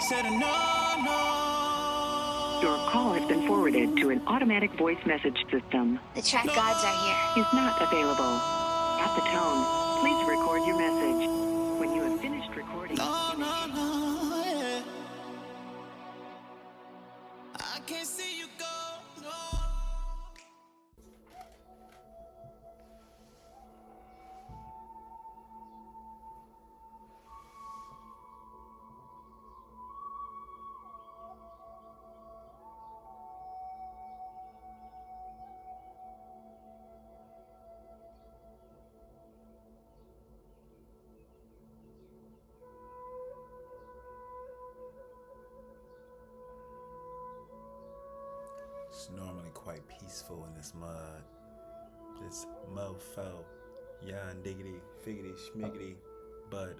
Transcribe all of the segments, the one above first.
Said no, no. Your call has been forwarded to an automatic voice message system. The track gods are here. Is not available. At the tone, please record your message. When you have finished recording, No, no, no, yeah. I can't see you go, no. It's normally quite peaceful in this mud. This mofo. Yon diggity, figgity, schmiggity. But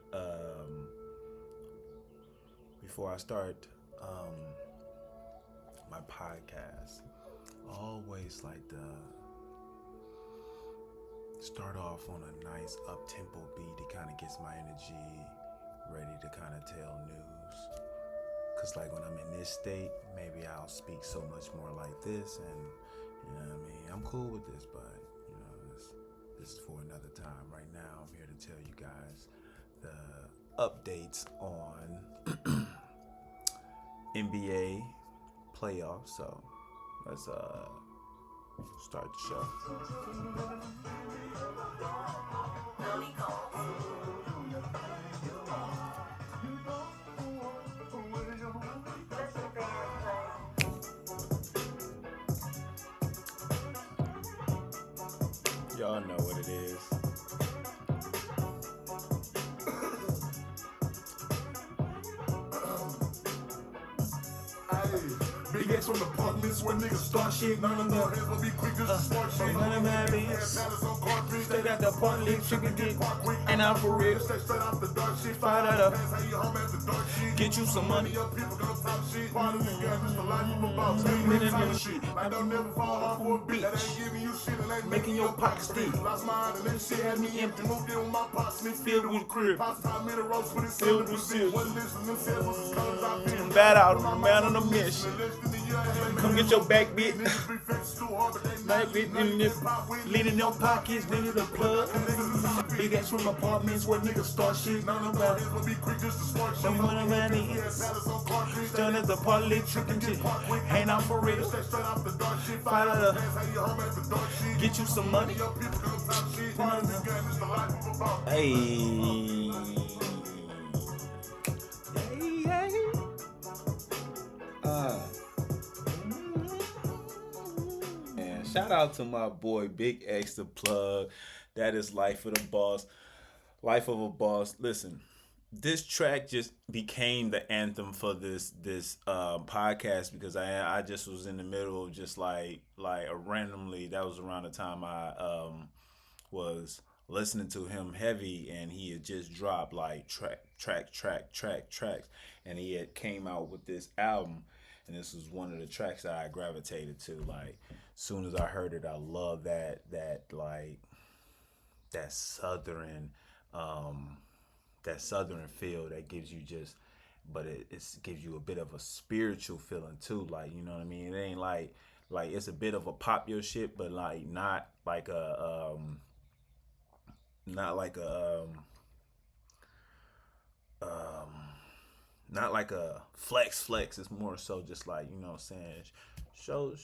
before I start my podcast, I always like to start off on a nice up-tempo beat. It kind of gets my energy ready to kind of tell news. Cause like when I'm in this state, maybe I'll speak so much more like this, and you know what I mean. I'm cool with this, but you know, this is for another time. Right now, I'm here to tell you guys the updates on NBA playoffs. So let's start the show. Y'all know what it is. Big X from the apartments where niggas start shit. None of the heads will be quick, just to start shit. None of my bitch. Straight out the apartment, chicken dick. And I'm for real. Straight out the dark shit. Find out That's how you home at the dark shit. get you some money. Your people gonna talk shit. Part of the game is the life of a boss. Ain't shit. I don't never fall off for a beat. That ain't giving you shit and ain't Making your pockets deep. Lost mine and that shit had me empty. Moved in with my pops and it's Filled with crib. Pops time in a roast with it Filled with silk. Wasn't listening, said was the colors I picked. Bad out, man on a mission. Come get your back bit. Back bit in this. Leaning your pockets, nigga, the plug. Big ass from apartments where niggas start shit. None of that. Don't wanna run in. Done at the party, chicken shit. Ain't out for real. Find out get you some money. Hey. And shout out to my boy Big X the plug. That is Life of the Boss. Life of a Boss. Listen, this track just became the anthem for this podcast because I just was in the middle of just like randomly. That was around the time I was listening to him heavy, and he had just dropped like tracks, and he had came out with this album, and this was one of the tracks that I gravitated to. Like, soon as I heard it, I love that southern feel that gives you just, but it gives you a bit of a spiritual feeling too. Like, you know what I mean? It ain't like it's a bit of a pop your shit, but like not like a not like a flex. It's more so just like, you know what I'm saying, show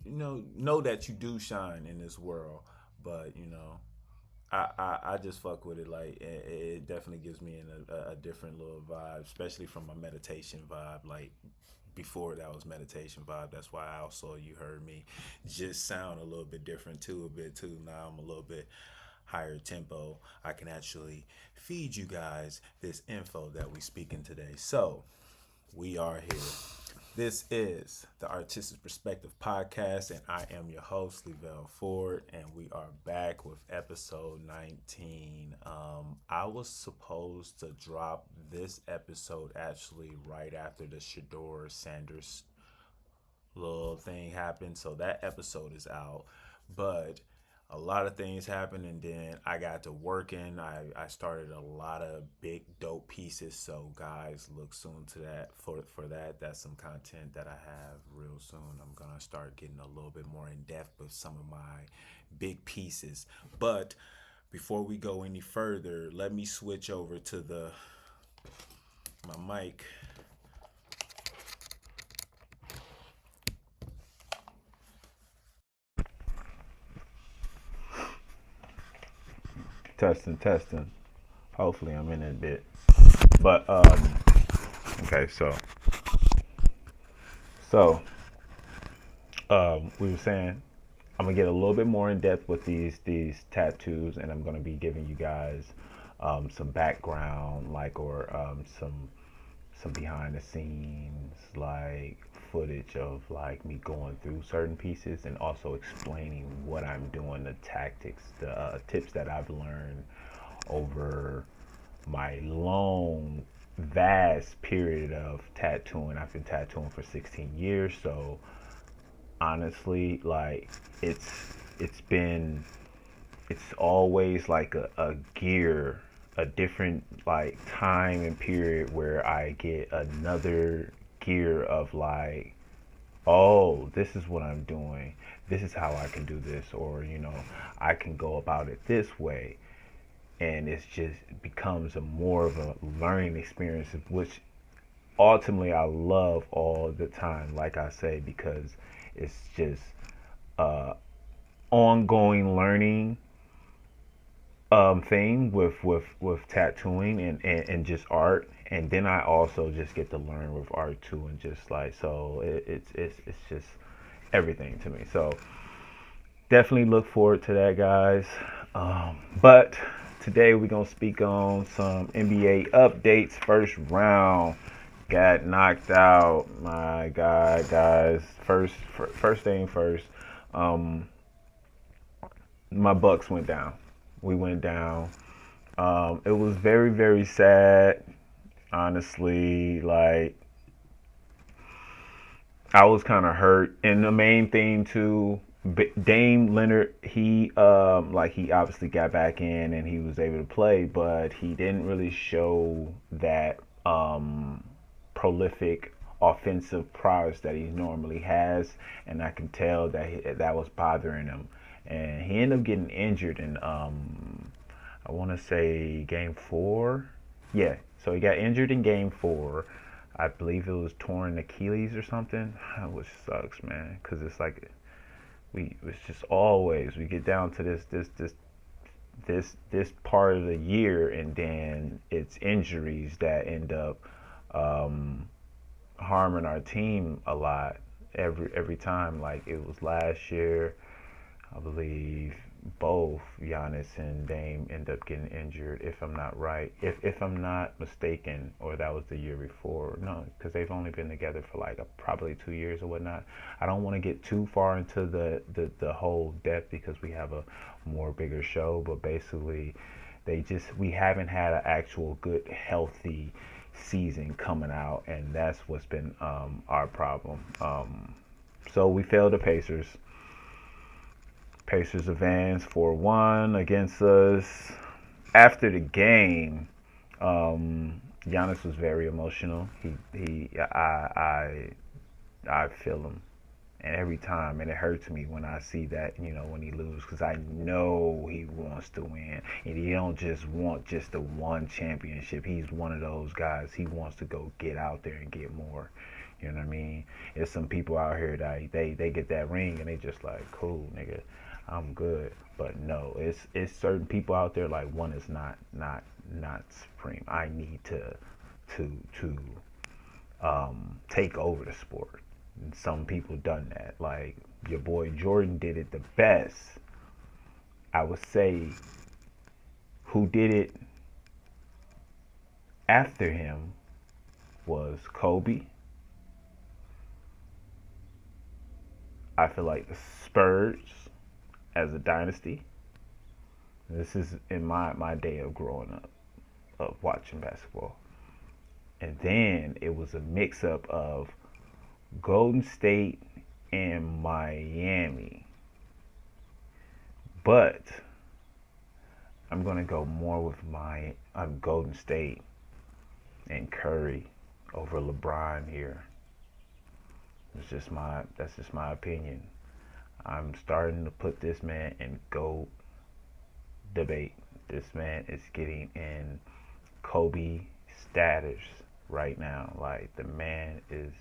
know that you do shine in this world. But you know, I just fuck with it. Like it definitely gives me a different little vibe, especially from my meditation vibe. Like before that was meditation vibe. That's why also you heard me just sound a little bit different too, a bit too. Now I'm a little bit higher tempo. I can actually feed you guys this info that we speaking today. So we are here. This is the Artistic Perspective Podcast, and I am your host, Levelle Ford, and we are back with episode 19. I was supposed to drop this episode actually right after the Shedeur Sanders little thing happened, so that episode is out. But a lot of things happened, and then I got to working. I started a lot of big dope pieces, so guys, look soon to that. For that, that's some content that I have real soon. I'm gonna start getting a little bit more in depth with some of my big pieces. But before we go any further, let me switch over to the my mic. Testing, testing. Hopefully I'm in it a bit. But okay, we were saying I'm gonna get a little bit more in depth with these tattoos, and I'm gonna be giving you guys some background, like, or some behind the scenes, like, footage of like me going through certain pieces, and also explaining what I'm doing, the tactics, the tips that I've learned over my long, vast period of tattooing. I've been tattooing for 16 years, so honestly, like, it's always like a gear, a different like time and period where I get another gear of like, oh, this is what I'm doing, this is how I can do this, or I can go about it this way. And it's just becomes a more of a learning experience, which ultimately I love all the time, like I say, because it's just ongoing learning thing with tattooing and just art. And then I also just get to learn with art too, and just like, so it's just everything to me. So definitely look forward to that, guys. But today we're gonna speak on some NBA updates. First round got knocked out. My God, guys. First thing first. My Bucks went down. We went down. It was very, very sad. Honestly, like, I was kind of hurt. And the main thing too, Dame Leonard, he obviously got back in and he was able to play, but he didn't really show that prolific offensive prowess that he normally has, and I can tell that that was bothering him. And he ended up getting injured in I want to say game 4. Yeah, so he got injured in game 4. I believe it was torn Achilles or something, which sucks, man, because it's like it's just always we get down to this part of the year, and then it's injuries that end up harming our team a lot every time. Like, it was last year, I believe both Giannis and Dame end up getting injured, if I'm not right, if I'm not mistaken, or that was the year before. No, because they've only been together for like probably 2 years or whatnot. I don't want to get too far into the whole depth because we have a more bigger show, but basically we haven't had an actual good healthy season coming out, and that's what's been our problem. So we failed the Pacers. Pacers advanced 4-1 against us. After the game, Giannis was very emotional. I feel him, and every time, and it hurts me when I see that, when he loses, because I know he wants to win, and he don't just want just the one championship. He's one of those guys. He wants to go get out there and get more. You know what I mean? There's some people out here that they get that ring and they just like, cool, nigga, I'm good. But no, it's certain people out there, like, one is not supreme. I need to take over the sport. And some people done that. Like, your boy Jordan did it the best. I would say who did it after him was Kobe. I feel like the Spurs as a dynasty. This is in my day of growing up, of watching basketball. And then it was a mix-up of Golden State and Miami. But I'm going to go more with my Golden State and Curry over LeBron here. That's just my opinion. I'm starting to put this man in GOAT debate. This man is getting in Kobe status right now. Like, the man is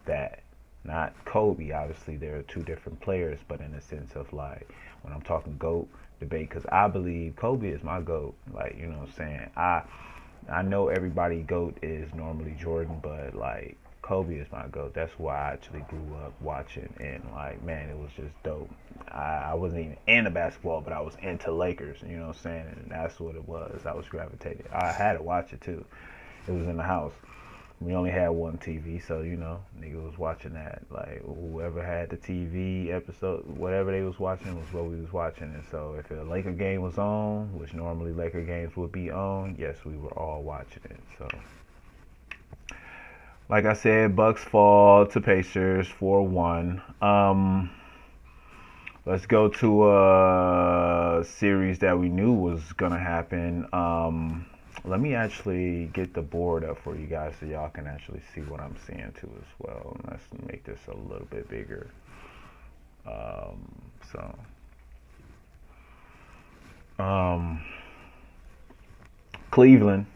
that. Not Kobe, obviously there are two different players, but in the sense of, like, when I'm talking GOAT debate, because I believe Kobe is my GOAT. Like, you know what I'm saying? I know everybody GOAT is normally Jordan, but, like, Kobe is my GOAT. That's why I actually grew up watching, and, like, man, it was just dope. I wasn't even into basketball, but I was into Lakers, you know what I'm saying? And that's what it was. I was gravitated. I had to watch it too. It was in the house. We only had one TV, so, you know, nigga was watching that. Like, whoever had the TV episode, whatever they was watching was what we was watching. And so if a Laker game was on, which normally Laker games would be on, yes, we were all watching it. So, like I said, Bucks fall to Pacers 4-1. Let's go to a series that we knew was going to happen. Let me actually get the board up for you guys so y'all can actually see what I'm seeing too as well. Let's make this a little bit bigger. Cleveland,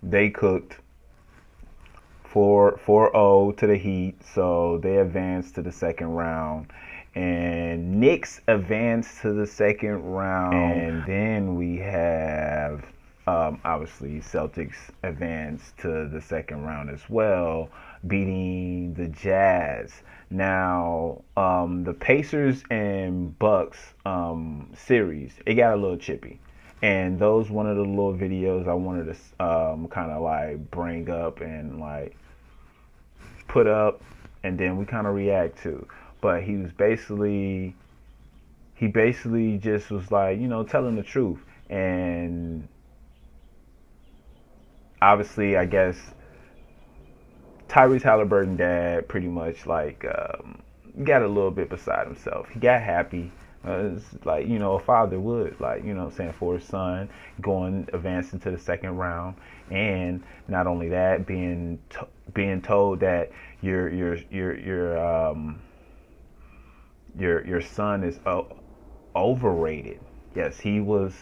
they cooked 4-0 to the Heat, so they advanced to the second round. And Knicks advanced to the second round. And then we have obviously Celtics advanced to the second round as well, beating the Jazz. Now, the Pacers and Bucks series, it got a little chippy. And those one of the little videos I wanted to kind of like bring up and like put up, and then we kind of react to. But he basically just was like, you know, telling the truth. And obviously, I guess Tyrese Halliburton dad pretty much like got a little bit beside himself. He got happy. It's like, you know, a father would, like, you know what I'm saying, for his son advancing to the second round. And not only that, being told that your son is overrated. Yes, he was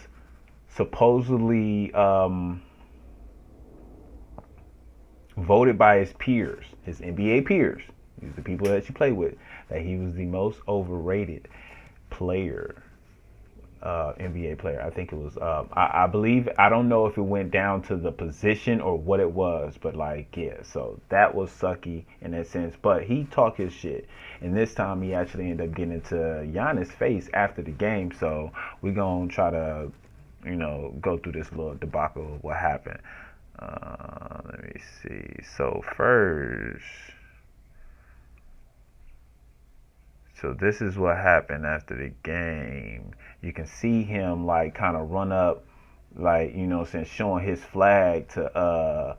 supposedly voted by his peers, his NBA peers, these are the people that you play with, that he was the most overrated player, NBA player. I think it was, I believe, I don't know if it went down to the position or what it was, but like, yeah, so that was sucky in that sense. But he talked his shit, and this time he actually ended up getting into Giannis' face after the game. So we're gonna try to, you know, go through this little debacle of what happened. Let me see. So first, so this is what happened after the game. You can see him like kind of run up, like, you know, saying, showing his flag to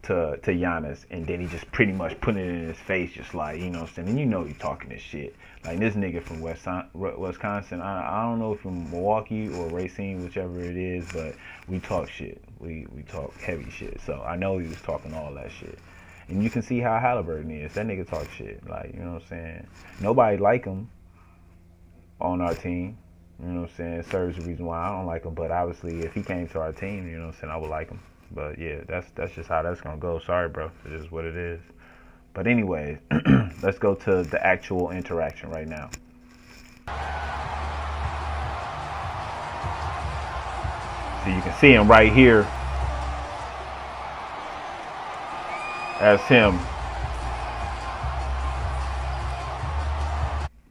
Giannis, and then he just pretty much put it in his face, just like, you know what I'm saying. And you know he's talking this shit. Like, this nigga from Wisconsin, I don't know if from Milwaukee or Racine, whichever it is, but we talk shit. We talk heavy shit. So I know he was talking all that shit. And you can see how Halliburton is. That nigga talk shit. Like, you know what I'm saying? Nobody like him on our team. You know what I'm saying? It serves the reason why I don't like him. But obviously, if he came to our team, you know what I'm saying, I would like him. But yeah, that's just how that's gonna go. Sorry, bro. It is what it is. But anyway, let's go to the actual interaction right now. So you can see him right here as him.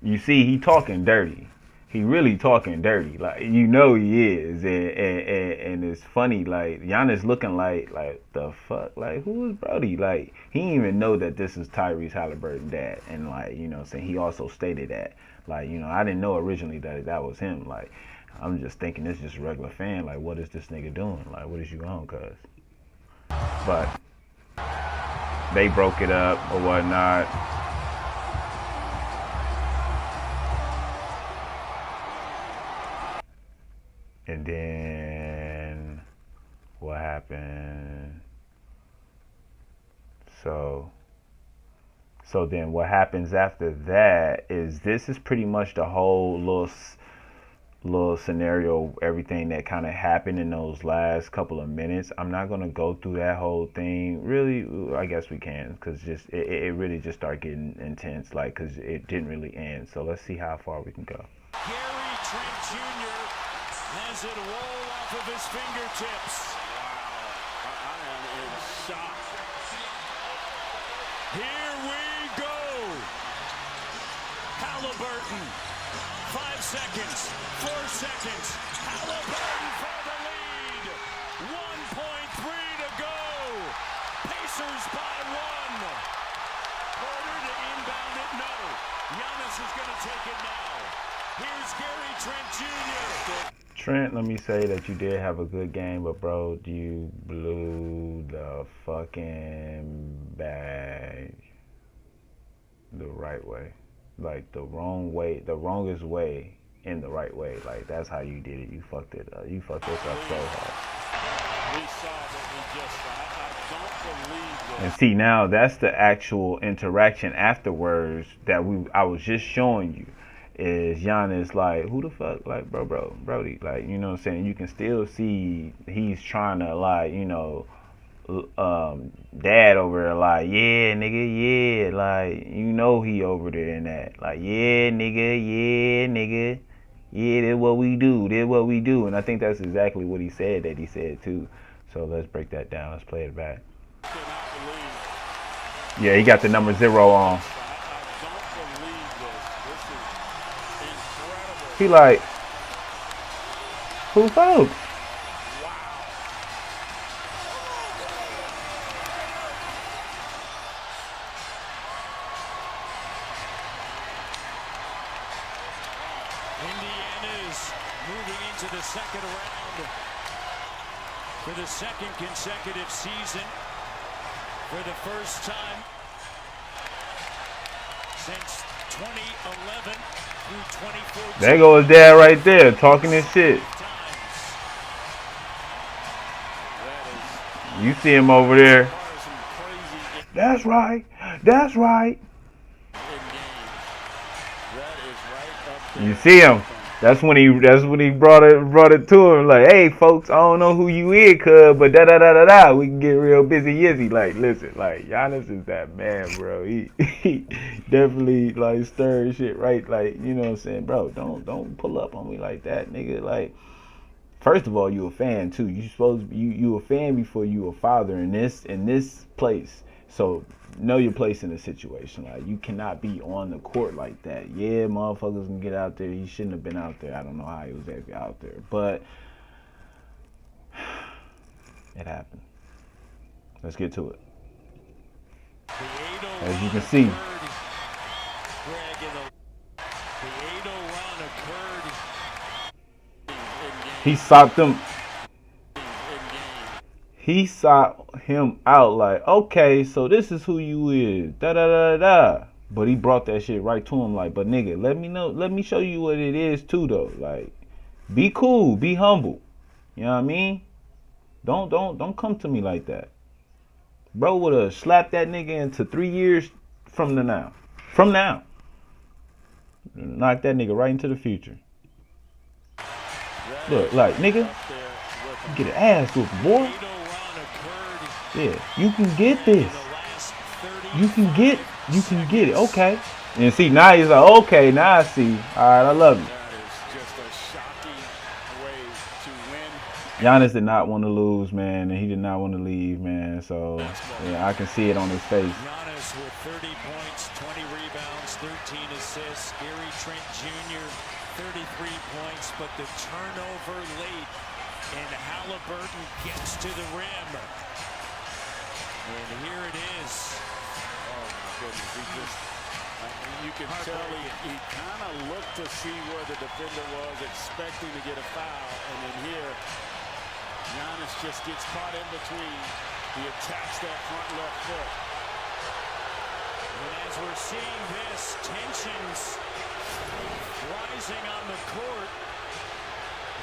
You see, he talking dirty. He really talking dirty, like, you know he is, and it's funny, like, Giannis looking like the fuck, like, who is Brody? Like, he didn't even know that this is Tyrese Halliburton's dad, and like, you know what I'm saying, he also stated that, like, you know, I didn't know originally that was him. Like, I'm just thinking this is just a regular fan, like, what is this nigga doing? Like, what is you on, cuz? But they broke it up or whatnot. what happened. So then what happens after that is this is pretty much the whole little scenario, everything that kind of happened in those last couple of minutes. I'm not going to go through that whole thing. Really, I guess we can, because just it really just started getting intense, like, because it didn't really end. So let's see how far we can go. Gary Trent Jr. has it roll off of his fingertips. Wow, I am in shock. Here we go. Halliburton. 5 seconds, 4 seconds. Halliburton for the lead. 1.3 to go. Pacers by 1. Porter to inbound it, no. Giannis is going to take it now. Here's Gary Trent Jr. Trent, let me say that you did have a good game, but bro, you blew the fucking bag the right way. Like the wrong way, the wrongest way in the right way. Like that's how you did it. You fucked it up. You fucked this up so hard. We saw that I don't believe this. And see, now that's the actual interaction afterwards that I was just showing you. Is Giannis like, who the fuck, like, Brody, like, you know what I'm saying? You can still see he's trying to, like, you know, dad over there, like, yeah, nigga, yeah, like, you know he over there in that, like, yeah, nigga, yeah, that's what we do, and I think that's exactly what he said too. So let's break that down. Let's play it back. Yeah, he got the number 0 on. He like, who folks? Indiana's moving into the second round for the second consecutive season. For the first time since 2011 through 2014. There goes dad right there talking his shit. You see him over there. That's right. That's right. You see him. That's when he brought it to him, like, hey folks, I don't know who you is, cuz, but we can get real busy yizzy. Like, listen, like, Giannis is that man, bro. He definitely like stirring shit, right? Like, you know what I'm saying, bro, don't pull up on me like that, nigga. Like, first of all, you a fan too. You a fan before you a father in this place. So know your place in the situation. Like, you cannot be on the court like that. Yeah, motherfuckers can get out there. He shouldn't have been out there. I don't know how he was actually out there, but it happened. Let's get to it. As you can see, he socked him. He sought him out like, okay, so this is who you is, da. But he brought that shit right to him like, but nigga, let me show you what it is too though. Like, be cool, be humble. You know what I mean? Don't come to me like that. Bro would have slapped that nigga into 3 years from now. From now. Knock that nigga right into the future. Look, like, nigga, get an ass whooping, boy. Yeah, you can get this. You can get it. Okay. And see, now he's like, okay, now I see. All right, I love you. Giannis did not want to lose, man, and he did not want to leave, man. So, yeah, I can see it on his face. Giannis with 30 points, 20 rebounds, 13 assists. Gary Trent Jr., 33 points, but the turnover late, and Halliburton gets to the rim. And here it is. Oh, my goodness. You can tell he kind of looked to see where the defender was, expecting to get a foul. And then here, Giannis just gets caught in between. He attacks that front left foot. And as we're seeing this, tensions rising on the court.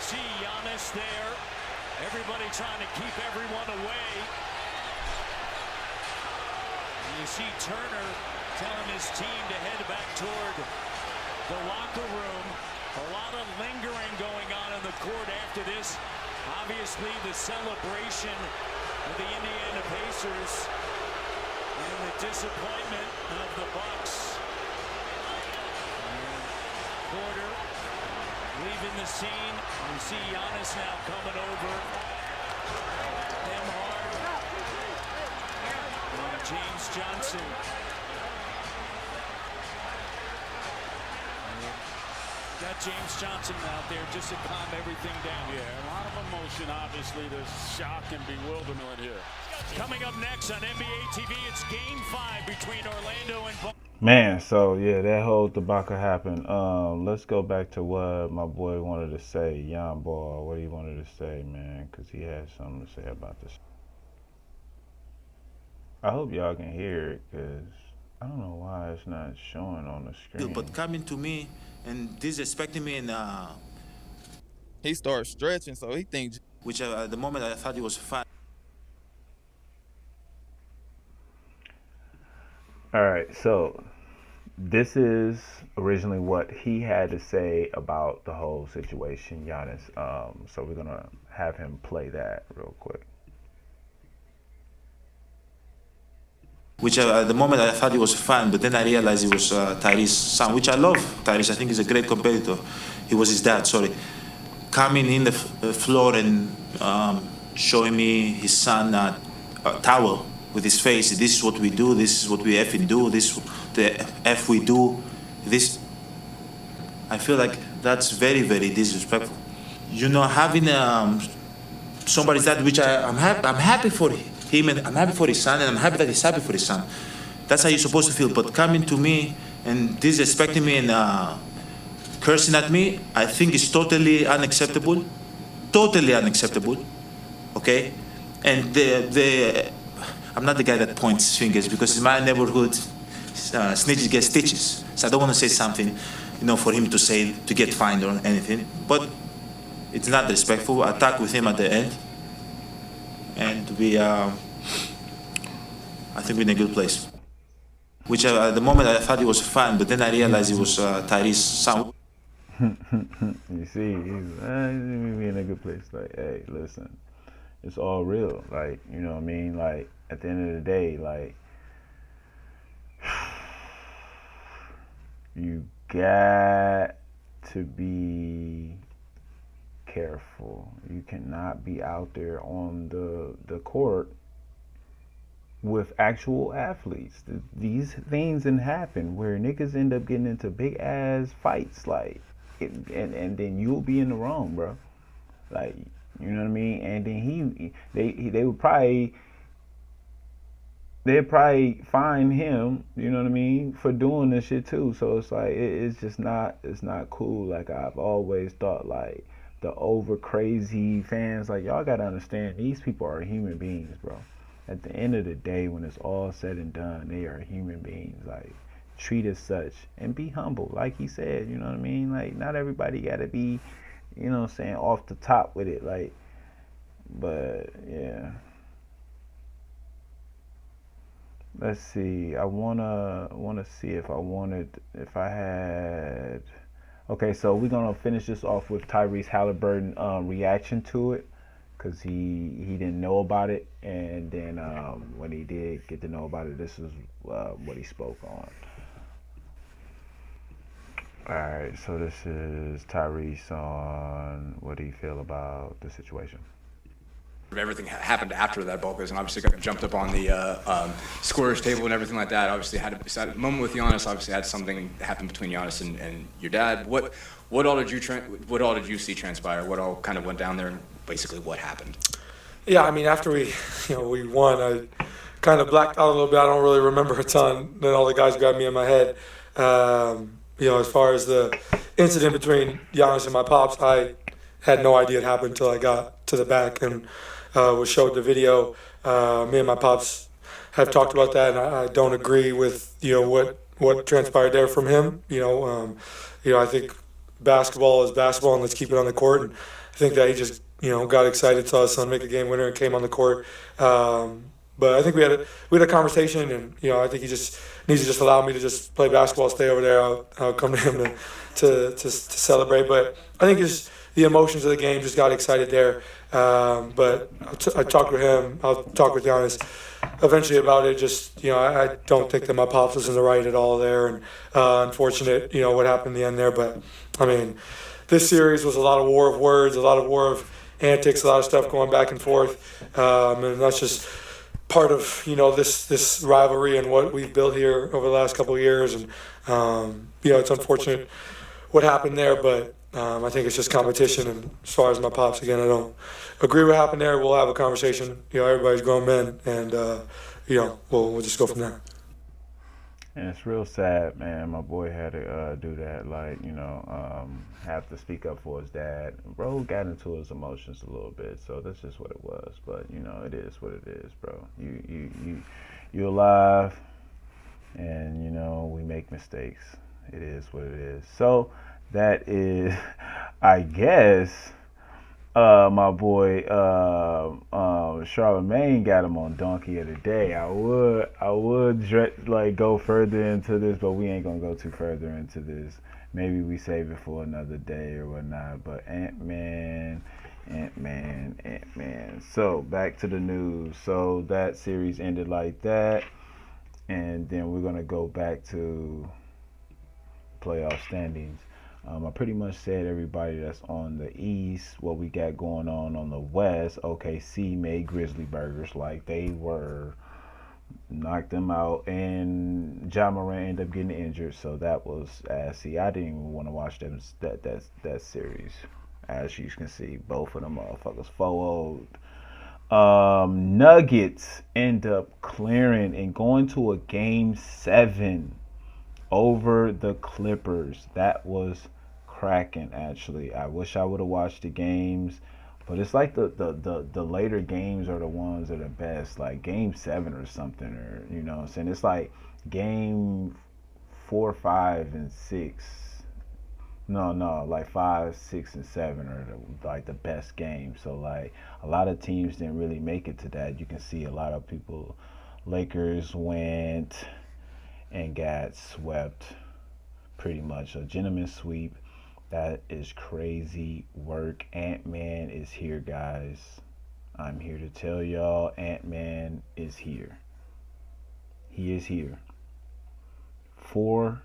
See Giannis there. Everybody trying to keep everyone away. And you see Turner telling his team to head back toward the locker room. A lot of lingering going on in the court after this. Obviously, the celebration of the Indiana Pacers and the disappointment of the Bucks. And Porter leaving the scene. We see Giannis now coming over. Him hard. And James Johnson. Got James Johnson out there just to calm everything down. Yeah, a lot of emotion, obviously. There's shock and bewilderment here. Coming up next on NBA TV, it's Game 5 between Orlando and Boston. Man, so yeah, that whole debacle happened. Let's go back to what my boy wanted to say, Young Ball, what he wanted to say, man, because he had something to say about this. I hope y'all can hear it, because I don't know why it's not showing on the screen. But coming to me and disrespecting me, and He starts stretching, so he thinks. which at the moment I thought it was fine. All right, so this is originally what he had to say about the whole situation, Giannis. So we're gonna have him play that real quick. Which at the moment I thought it was fun, but then I realized it was Tyrese's son, which I love. Tyrese, I think he's a great competitor. He was his dad, sorry. Coming in the floor and showing me his son a towel with his face. This is what we do. This is what we effing do. This is the F we do. This. I feel like that's very, very disrespectful. You know, having somebody's dad, which I'm happy for him, and I'm happy for his son, and I'm happy that he's happy for his son. That's how you're supposed to feel. But coming to me and disrespecting me and cursing at me, I think is totally unacceptable. Totally unacceptable. Okay? And I'm not the guy that points fingers, because in my neighborhood, snitches get stitches. So I don't want to say something, for him to say, to get fined or anything. But it's not respectful. I talked with him at the end. And I think we're in a good place. Which at the moment I thought it was fun, but then I realized it was Tyrese's son. You see, he's in a good place. Like, hey, listen, it's all real. Like, you know what I mean? Like, at the end of the day, like, you got to be careful. You cannot be out there on the court with actual athletes. These things can happen where niggas end up getting into big ass fights, like, and then you'll be in the wrong, bro. Like, you know what I mean? And then they would probably. They'd probably fine him, you know what I mean, for doing this shit too. So it's like, it's just not, it's not cool. Like, I've always thought, like, the over crazy fans, like, y'all gotta understand, these people are human beings, bro. At the end of the day, when it's all said and done, they are human beings. Like, treat as such and be humble, like he said, you know what I mean? Like, not everybody gotta be, you know what I'm saying, off the top with it, like, but yeah. Let's see. I wanna see if I had. Okay, so we're gonna finish this off with Tyrese Halliburton reaction to it, cause he didn't know about it, and then when he did get to know about it, this is what he spoke on. All right, so this is Tyrese on what do you feel about the situation. Everything happened after that ball and obviously got jumped up on the scorer's table and everything like that. Obviously had a moment with Giannis. Obviously had something happen between Giannis and your dad. What all did you see transpire? What all kind of went down there, and basically what happened? Yeah, I mean, after we won, I kind of blacked out a little bit. I don't really remember a ton. Then all the guys grabbed me in my head. As far as the incident between Giannis and my pops, I had no idea it happened until I got to the back and was showed the video. Me and my pops have talked about that, and I don't agree with what transpired there from him. I think basketball is basketball, and let's keep it on the court. And I think that he just got excited, saw his son make a game winner, and came on the court. But I think we had a conversation, and I think he just needs to just allow me to just play basketball, stay over there. I'll come to him to celebrate. But I think it's the emotions of the game just got excited there. But I talked with him. I'll talk with Giannis eventually about it. Just I don't think that my pops was in the right at all there, and unfortunate what happened in the end there. But I mean, this series was a lot of war of words, a lot of war of antics, a lot of stuff going back and forth, and that's just part of this rivalry and what we've built here over the last couple of years. And it's unfortunate what happened there, but I think it's just competition. And as far as my pops, again, I don't agree with what happened there. We'll have a conversation. Everybody's grown men, and we'll just go from there. And it's real sad, man. My boy had to do that, have to speak up for his dad. Bro got into his emotions a little bit, so that's just what it was. But it is what it is, bro. You alive, and we make mistakes. It is what it is. So that is, I guess, my boy Charlemagne got him on Donkey of the Day. I would go further into this, but we ain't gonna go too further into this. Maybe we save it for another day or whatnot. But Ant-Man. So back to the news. So that series ended like that, and then we're gonna go back to playoff standings. I pretty much said everybody that's on the East, what we got going on the West. OKC made Grizzly Burgers like they were, knocked them out, and Ja Morant ended up getting injured, so that was assy. I didn't even want to watch that series. As you can see, both of them motherfuckers 4-0. Nuggets end up clearing and going to a Game 7 over the Clippers. That was cracking, actually. I wish I would have watched the games, but it's like the later games are the ones that are best, like Game 7 or something, or what I'm saying. It's like Game 4, 5, and 6. No, like 5, 6, and 7 are the best games. So like a lot of teams didn't really make it to that. You can see a lot of people. Lakers went and got swept, pretty much a gentleman's sweep. That is crazy work. Ant-Man is here, guys. I'm here to tell y'all, Ant-Man is here. He is here. 4-1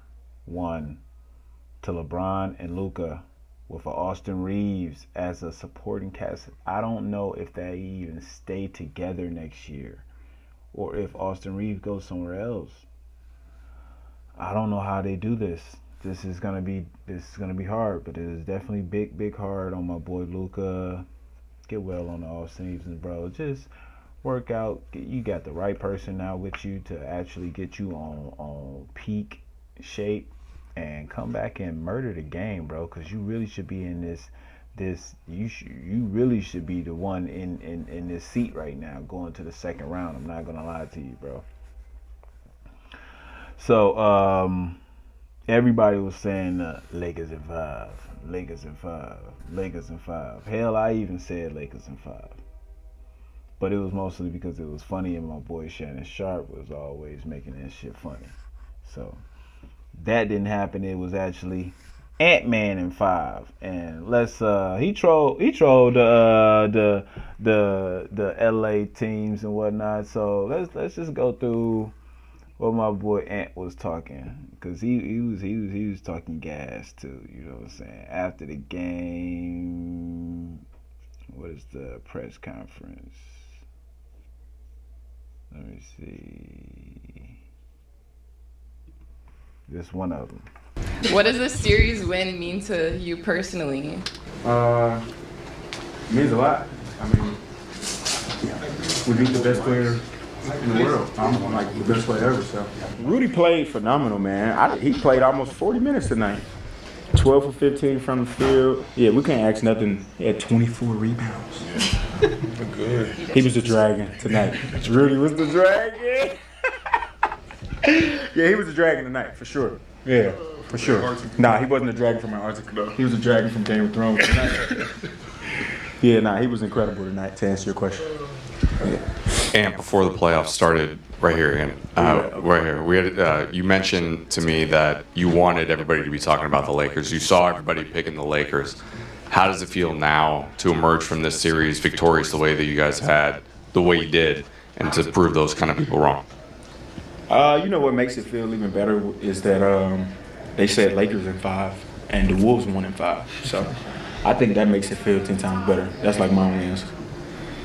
to LeBron and Luka with Austin Reeves as a supporting cast. I don't know if they even stay together next year, or if Austin Reeves goes somewhere else. I don't know how they do this. This is gonna be hard, but it is definitely big hard on my boy Luka. Get well on the off season, bro. Just work out. You got the right person now with you to actually get you on peak shape and come back and murder the game, bro. Because you really should be in this. You really should be the one in this seat right now, going to the second round. I'm not gonna lie to you, bro. So everybody was saying Lakers in 5, Lakers in 5, Lakers in 5. Hell, I even said Lakers in 5. But it was mostly because it was funny, and my boy Shannon Sharp was always making that shit funny. So that didn't happen. It was actually Ant-Man in 5, and he trolled the LA teams and whatnot. So let's just go through what my boy Ant was talking, because he was talking gas too. You know what I'm saying? After the game, what is the press conference? Let me see. Just one of them. What does this series win mean to you personally? It means a lot. I mean, we beat the best player in the world. I'm like the best player ever. So Rudy played phenomenal, man. He played almost 40 minutes tonight. 12 for 15 from the field. Yeah, we can't ask nothing. He had 24 rebounds. Good. He was the dragon tonight. Rudy was the dragon. Yeah, he was the dragon tonight for sure. Yeah, for sure. Nah, he wasn't a dragon from Antarctica. He was a dragon from Game of Thrones tonight. Yeah, nah, he was incredible tonight. To answer your question. And before the playoffs started, right here again, right here, we had you mentioned to me that you wanted everybody to be talking about the Lakers. You saw everybody picking the Lakers. How does it feel now to emerge from this series victorious the way that you guys had, the way you did, and to prove those kind of people wrong? You know what makes it feel even better is that they said Lakers in 5 and the Wolves won in 5. So I think that makes it feel 10 times better. That's like my only answer.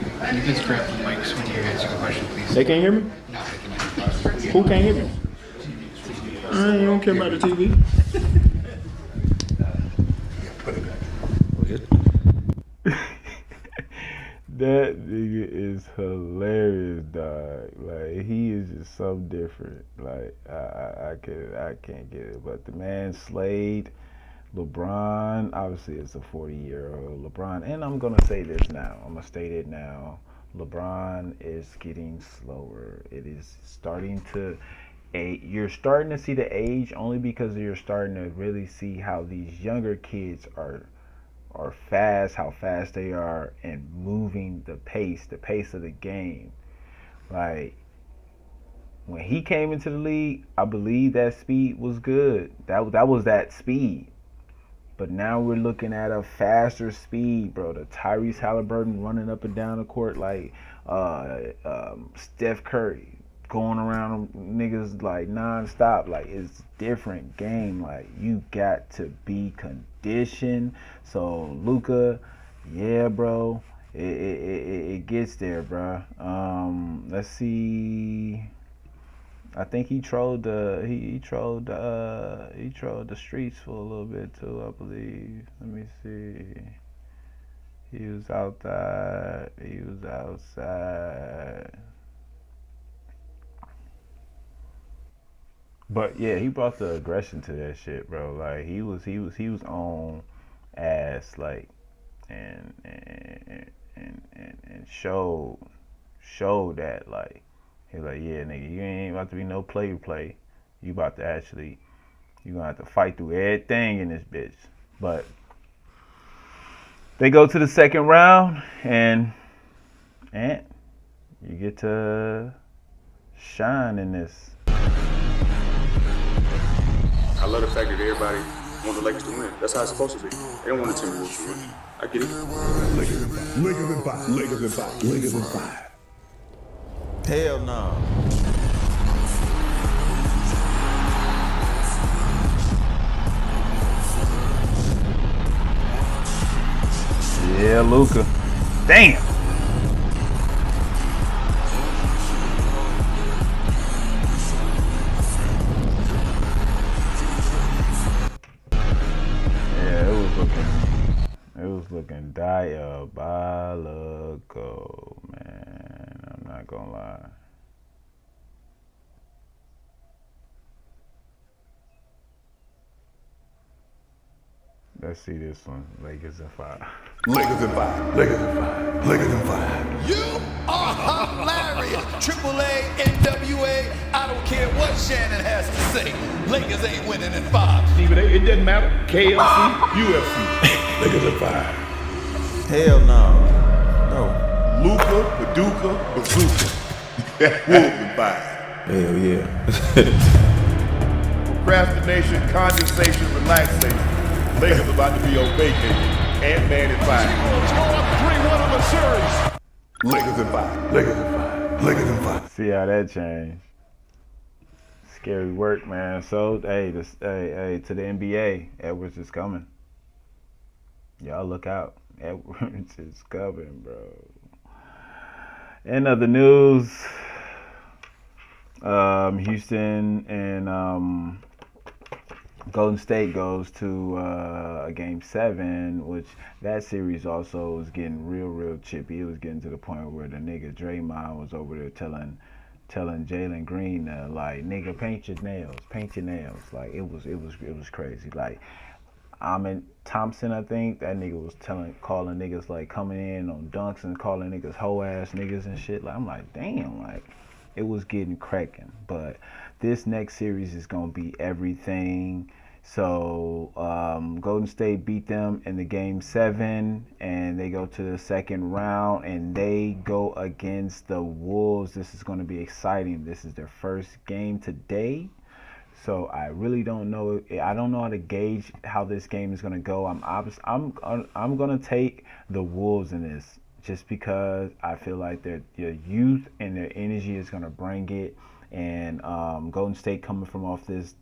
You can grab the mics when you answer a question, please. They can't hear me? No, they can hear you. Who can't hear me? You don't care about the TV. That nigga is hilarious, dog. Like, he is just so different. Like, I can't get it. But the man slayed LeBron. Obviously, it's a 40-year-old LeBron. And I'm going to say this now. I'm going to state it now. LeBron is getting slower. It is starting to... You're starting to see the age only because you're starting to really see how these younger kids are fast, how fast they are, and moving the pace of the game. Like, when he came into the league, I believe that speed was good. That was that speed. But now we're looking at a faster speed, bro. The Tyrese Halliburton running up and down the court like Steph Curry, going around niggas like non-stop. Like, it's different game. Like, you got to be conditioned. So Luka, yeah, bro, it gets there, bro. Let's see. I think he trolled the streets for a little bit too, I believe. Let me see. He was outside. But yeah, he brought the aggression to that shit, bro. Like, he was on ass, like, and showed that, like, he was like, yeah, nigga, you ain't about to be no play. You about to actually, you gonna have to fight through everything in this bitch. But they go to the second round, and you get to shine in this. I love the fact that everybody wants the Lakers to win. That's how it's supposed to be. They don't want the Timberwolves to win. I get it. Lakers in 5. Hell no. Yeah, Luka. Damn. It was looking diabolical, man. I'm not gonna lie. Let's see this one. Lakers in 5. Lakers in 5. You are hilarious. AAA, NWA, I don't care what Shannon has to say. Lakers ain't winning in 5. Steve, it doesn't matter. KFC, UFC. Lakers in 5. Hell no. Luka, Paducah, Bazooka. Wolves in 5. Hell yeah. Procrastination, condensation, relaxation. Lakers about to be on vacation. Ant-Man in 5. Let's go up 3-1 on the series. Lakers in 5. See how that changed. Scary work, man. So, hey, to the NBA, Edwards is coming. Y'all look out. Edwards is coming, bro. In other news, Houston and Golden State goes to a Game 7, which that series also was getting real chippy. It was getting to the point where the nigga Draymond was over there telling Jalen Green, like, nigga, paint your nails. Like, it was crazy. Like, Ahmed Thompson, I think, that nigga was calling niggas, like, coming in on dunks and calling niggas hoe ass niggas and shit. Like, I'm like, damn, like, it was getting cracking. But this next series is gonna be everything. So Golden State beat them in the game 7, and they go to the second round, and they go against the Wolves. This is going to be exciting. This is their first game today. So I really don't know. I don't know how to gauge how this game is going to go. I'm going to take the Wolves in this, just because I feel like their youth and their energy is going to bring it. And Golden State coming from off this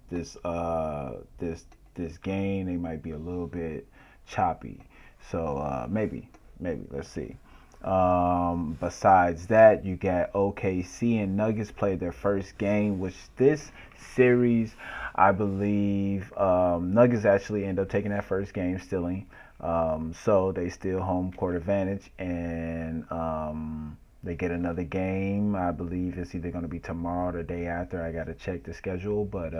game, they might be a little bit choppy. So maybe let's see. Besides that, you got OKC and Nuggets played their first game, which this series, I believe, Nuggets actually end up taking that first game, stealing. So they steal home court advantage, and they get another game. I believe it's either going to be tomorrow or the day after. I got to check the schedule, but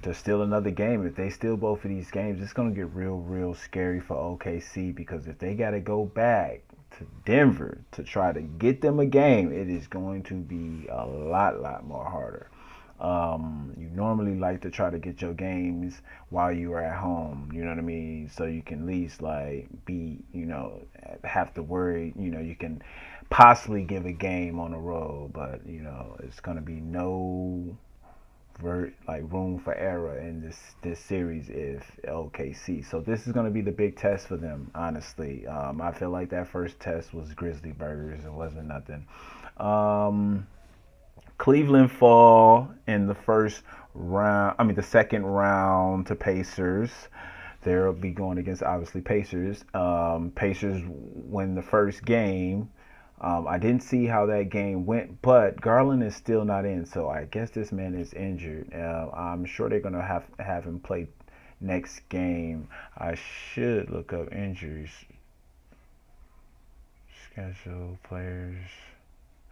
to steal another game, if they steal both of these games, it's going to get real scary for OKC, because if they got to go back to Denver to try to get them a game, it is going to be a lot more harder. You normally like to try to get your games while you are at home, you know what I mean? So you can at least have to worry, you can possibly give a game on the road, but it's going to be no room for error in this series if OKC. So this is going to be the big test for them, honestly. I feel like that first test was Grizzly Burgers. It wasn't nothing. Cleveland fall in the second round to Pacers. They'll be going against, obviously, Pacers. Pacers win the first game. I didn't see how that game went, but Garland is still not in, so I guess this man is injured. I'm sure they're going to have him play next game. I should look up injuries. Schedule players.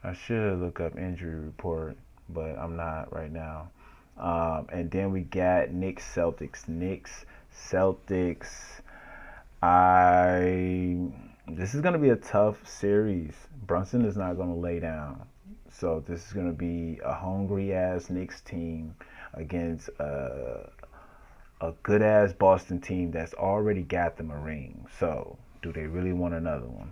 I should look up injury report, but I'm not right now. And then we got Knicks Celtics. This is going to be a tough series. Brunson is not going to lay down. So this is going to be a hungry-ass Knicks team against a good-ass Boston team that's already got them a ring. So do they really want another one?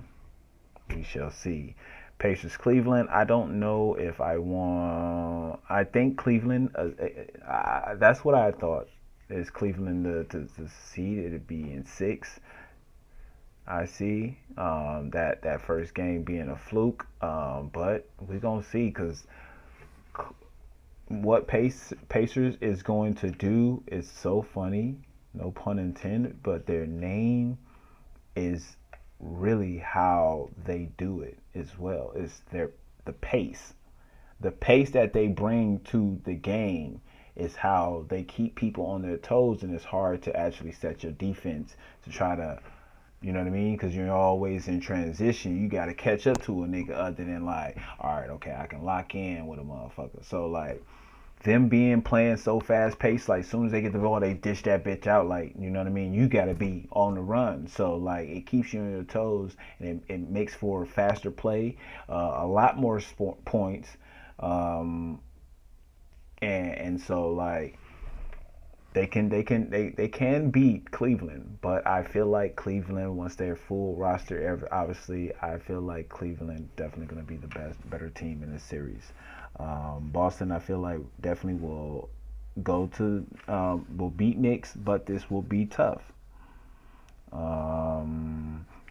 We shall see. Pacers Cleveland. I don't know if I want. I think Cleveland. That's what I thought. Is Cleveland the seed? It'd be in 6. I see that first game being a fluke, but we're gonna see, because what Pacers is going to do is so funny. No pun intended, but their name is really how they do it as well. It's the pace that they bring to the game is how they keep people on their toes, and it's hard to actually set your defense to try to, you know what I mean? Because you're always in transition. You got to catch up to a nigga other than all right, okay, I can lock in with a motherfucker. So them playing so fast paced, as soon as they get the ball, they dish that bitch out. You know what I mean? You got to be on the run. So it keeps you on your toes, and it makes for faster play, a lot more points, and so they can beat Cleveland, but I feel like Cleveland, once they're full roster, obviously, I feel like Cleveland definitely going to be the better team in this series. Boston, I feel like definitely will will beat Knicks, but this will be tough.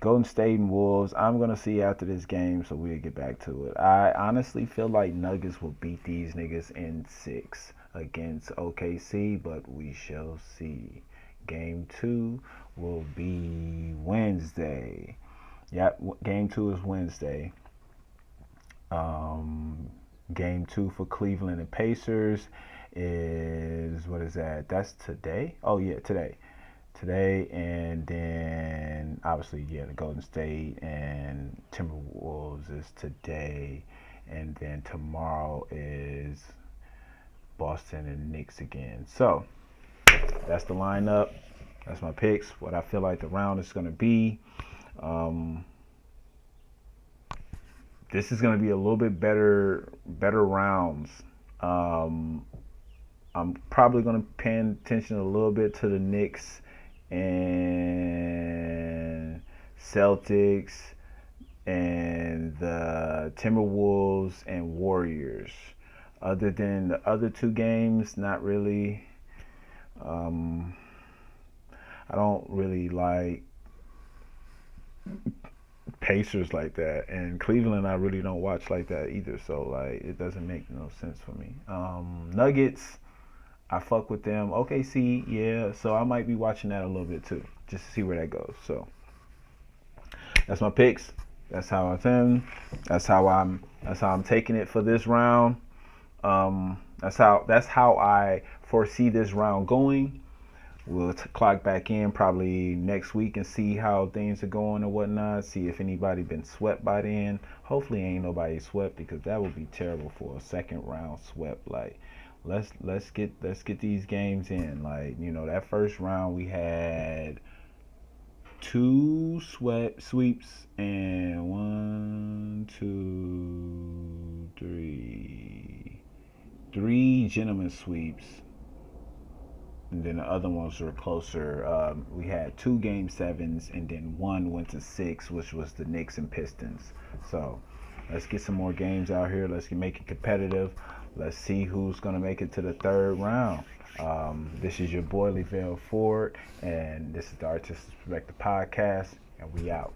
Golden State and Wolves, I'm going to see after this game, so we'll get back to it. I honestly feel like Nuggets will beat these niggas in 6 against OKC, but we shall see. Game 2 will be Wednesday. Yep, game 2 is Wednesday. Game 2 for Cleveland and Pacers is, what is that? That's today? Oh, yeah, today. And then, obviously, the Golden State and Timberwolves is today. And then tomorrow is Boston and Knicks again. So, that's the lineup. That's my picks. What I feel like the round is going to be. This is going to be a little bit better rounds. I'm probably going to pay attention a little bit to the Knicks and Celtics and the Timberwolves and Warriors. Other than the other two games, not really. I don't really like Pacers like that, and Cleveland I really don't watch like that either, so like it doesn't make no sense for me. Nuggets, I fuck with them. OKC, yeah, so I might be watching that a little bit too, just to see where that goes. So that's my picks. That's how I think. That's how I'm taking it for this round. That's how I foresee this round going. We'll clock back in probably next week and see how things are going and whatnot. See if anybody been swept by then. Hopefully ain't nobody swept, because that would be terrible for a second round swept. Like let's get these games in. Like, you know, that first round we had 2 sweeps and 1, 2, 3 gentlemen sweeps. And then the other ones were closer. We had 2 game 7s, and then 1 went to 6, which was the Knicks and Pistons. So let's get some more games out here. Let's make it competitive. Let's see who's going to make it to the 3rd round. This is your boy, Levelle Ford, and this is the Artistic Perspective Podcast, and we out.